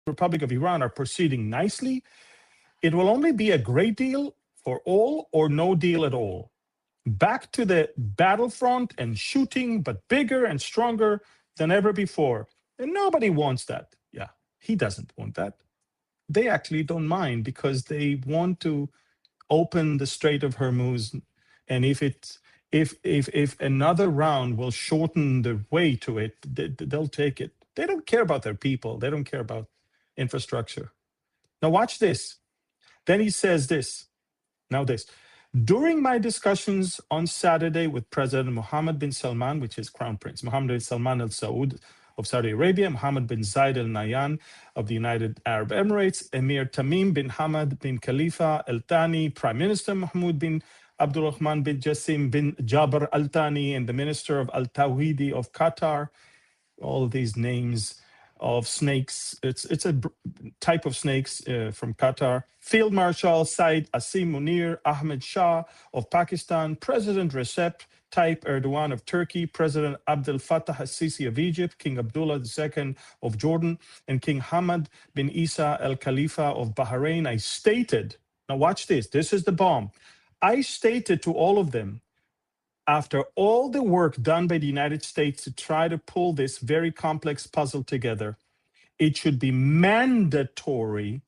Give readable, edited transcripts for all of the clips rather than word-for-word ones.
Republic of Iran are proceeding nicely, it will only be a great deal for all or no deal at all. Back to the battlefront and shooting, but bigger and stronger than ever before. And nobody wants that. Yeah, he doesn't want that. They actually don't mind because they want to open the Strait of Hormuz. And if another round will shorten the way to it, they'll take it. They don't care about their people. They don't care about infrastructure. Now watch this. Then he says this. Now this. During my discussions on Saturday with President Mohammed bin Salman, which is Crown Prince, Mohammed bin Salman Al Saud of Saudi Arabia, Mohammed bin Zayed Al Nahyan of the United Arab Emirates, Emir Tamim bin Hamad bin Khalifa Al Thani, Prime Minister Mahmoud bin Abdulrahman bin Jassim bin Jabr Al Thani, and the Minister of Al Tawhidi of Qatar. All these names of snakes. It's a type of snakes from Qatar. Field Marshal Said Asim Munir Ahmed Shah of Pakistan, President Recep Tayyip Erdogan of Turkey, President Abdel Fattah al-Sisi of Egypt, King Abdullah II of Jordan, and King Hamad bin Isa Al Khalifa of Bahrain. I stated, now watch this, this is the bomb. I stated to all of them, after all the work done by the United States to try to pull this very complex puzzle together, it should be mandatory.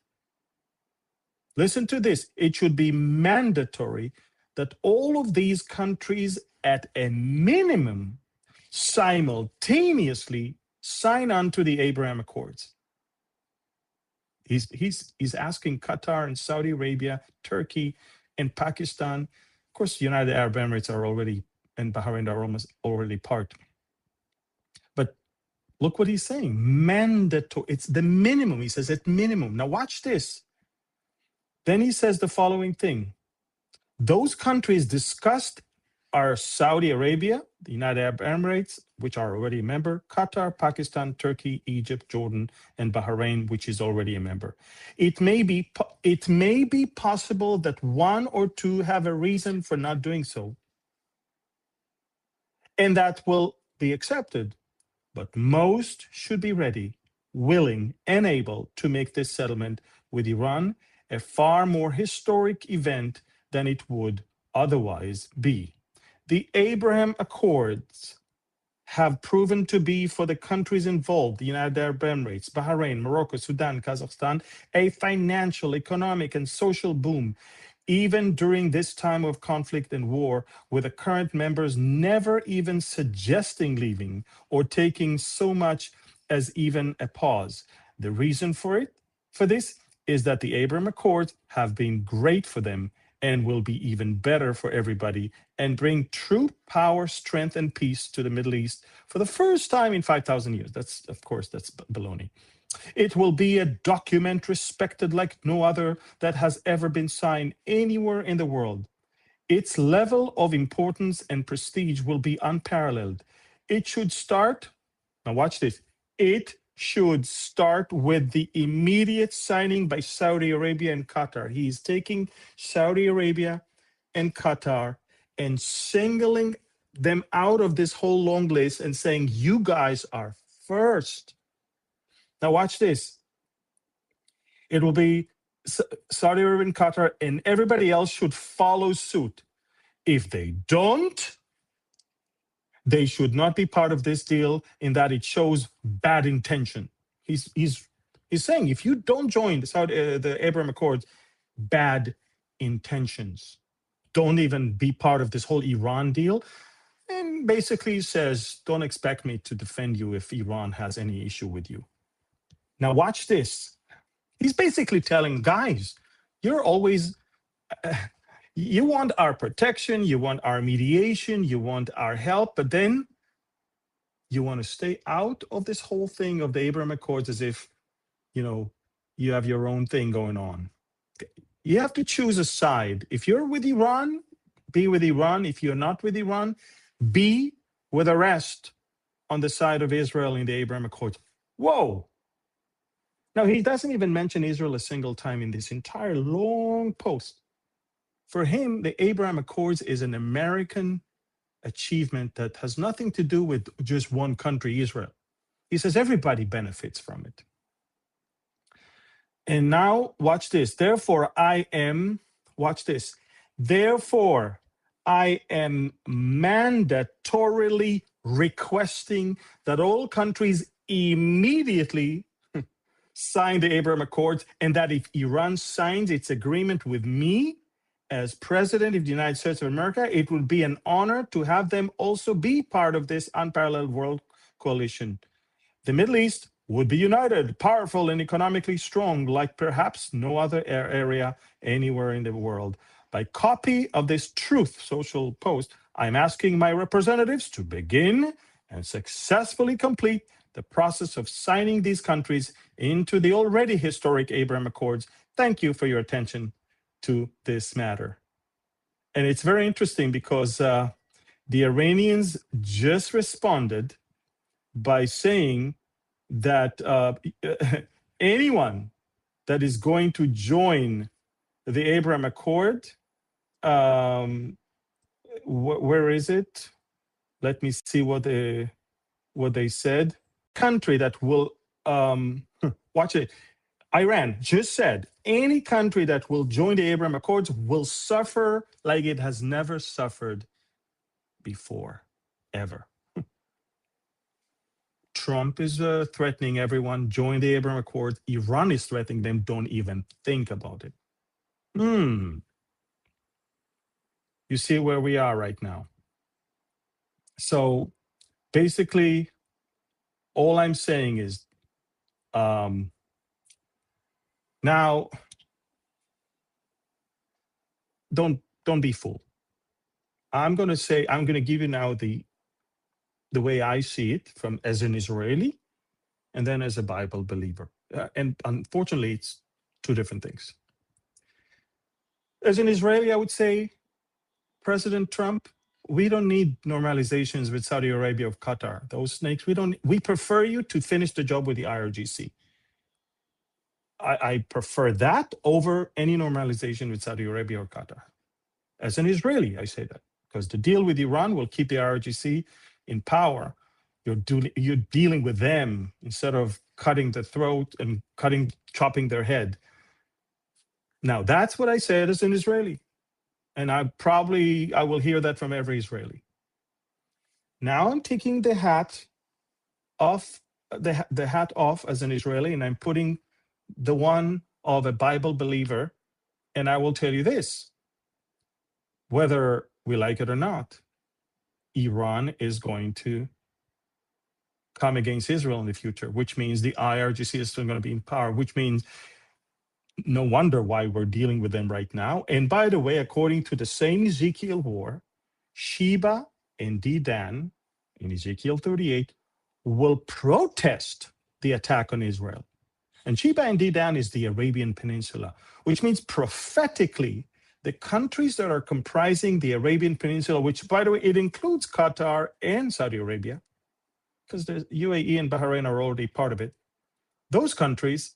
Listen to this. It should be mandatory that all of these countries, at a minimum, simultaneously sign on to the Abraham Accords. He's asking Qatar and Saudi Arabia, Turkey, and Pakistan. Of course, United Arab Emirates are already, and Bahrain are almost already part. But look what he's saying. Mandatory. It's the minimum. He says at minimum. Now watch this. Then he says the following thing. Those countries discussed are Saudi Arabia, the United Arab Emirates, which are already a member, Qatar, Pakistan, Turkey, Egypt, Jordan, and Bahrain, which is already a member. It may be possible that one or two have a reason for not doing so, and that will be accepted. But most should be ready, willing, and able to make this settlement with Iran a far more historic event than it would otherwise be. The Abraham Accords have proven to be, for the countries involved, the United Arab Emirates, Bahrain, Morocco, Sudan, Kazakhstan, a financial, economic, and social boom, even during this time of conflict and war, with the current members never even suggesting leaving or taking so much as even a pause. The reason for this is that the Abraham Accords have been great for them and will be even better for everybody, and bring true power, strength, and peace to the Middle East for the first time in 5,000 years. That's baloney. It will be a document respected like no other that has ever been signed anywhere in the world. Its level of importance and prestige will be unparalleled. It should start, now watch this, it should start with the immediate signing by Saudi Arabia and Qatar. He is taking Saudi Arabia and Qatar and singling them out of this whole long list and saying, you guys are first. Now watch this. It will be Saudi Arabia and Qatar, and everybody else should follow suit. If they don't, they should not be part of this deal, in that it shows bad intention. He's saying, if you don't join the Abraham Accords, bad intentions. Don't even be part of this whole Iran deal. And basically says, don't expect me to defend you if Iran has any issue with you. Now watch this. He's basically telling, guys, you're always... you want our protection, you want our mediation, you want our help, but then you want to stay out of this whole thing of the Abraham Accords as if, you have your own thing going on. You have to choose a side. If you're with Iran, be with Iran. If you're not with Iran, be with the rest on the side of Israel in the Abraham Accords. Whoa. Now, he doesn't even mention Israel a single time in this entire long post. For him, the Abraham Accords is an American achievement that has nothing to do with just one country, Israel. He says everybody benefits from it. And now watch this. Therefore, watch this. Therefore, I am mandatorily requesting that all countries immediately sign the Abraham Accords, and that if Iran signs its agreement with me as president of the United States of America, it will be an honor to have them also be part of this unparalleled world coalition. The Middle East would be united, powerful, and economically strong, like perhaps no other area anywhere in the world. By copy of this Truth Social post, I'm asking my representatives to begin and successfully complete the process of signing these countries into the already historic Abraham Accords. Thank you for your attention to this matter. And it's very interesting because the Iranians just responded by saying that anyone that is going to join the Abraham Accord, where is it? Let me see what they said. Country that will, watch it. Iran just said any country that will join the Abraham Accords will suffer like it has never suffered before, ever. Trump is threatening everyone, join the Abraham Accords. Iran is threatening them, don't even think about it. You see where we are right now. So basically, all I'm saying is, now, don't be fooled. I'm going to give you now the way I see it from as an Israeli and then as a Bible believer. And unfortunately, it's two different things. As an Israeli, I would say, President Trump, we don't need normalizations with Saudi Arabia or Qatar. Those snakes, we prefer you to finish the job with the IRGC. I prefer that over any normalization with Saudi Arabia or Qatar. As an Israeli, I say that, because the deal with Iran will keep the IRGC in power. You're dealing with them instead of cutting the throat and chopping their head. Now, that's what I said as an Israeli. And I will hear that from every Israeli. Now I'm taking the hat off as an Israeli, and I'm putting the one of a Bible believer. And I will tell you this, whether we like it or not, Iran is going to come against Israel in the future, which means the IRGC is still going to be in power, which means no wonder why we're dealing with them right now. And by the way, according to the same Ezekiel war, Sheba and Dedan in Ezekiel 38 will protest the attack on Israel. And Sheba and Dedan is the Arabian Peninsula, which means prophetically, the countries that are comprising the Arabian Peninsula, which, by the way, it includes Qatar and Saudi Arabia, because the UAE and Bahrain are already part of it, those countries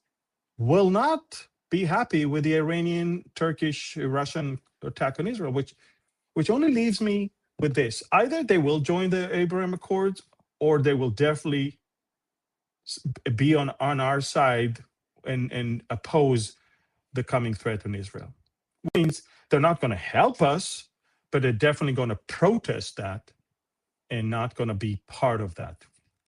will not be happy with the Iranian, Turkish, Russian attack on Israel, which only leaves me with this. Either they will join the Abraham Accords, or they will definitely be on our side and oppose the coming threat on Israel. Which means they're not going to help us, but they're definitely going to protest that and not going to be part of that.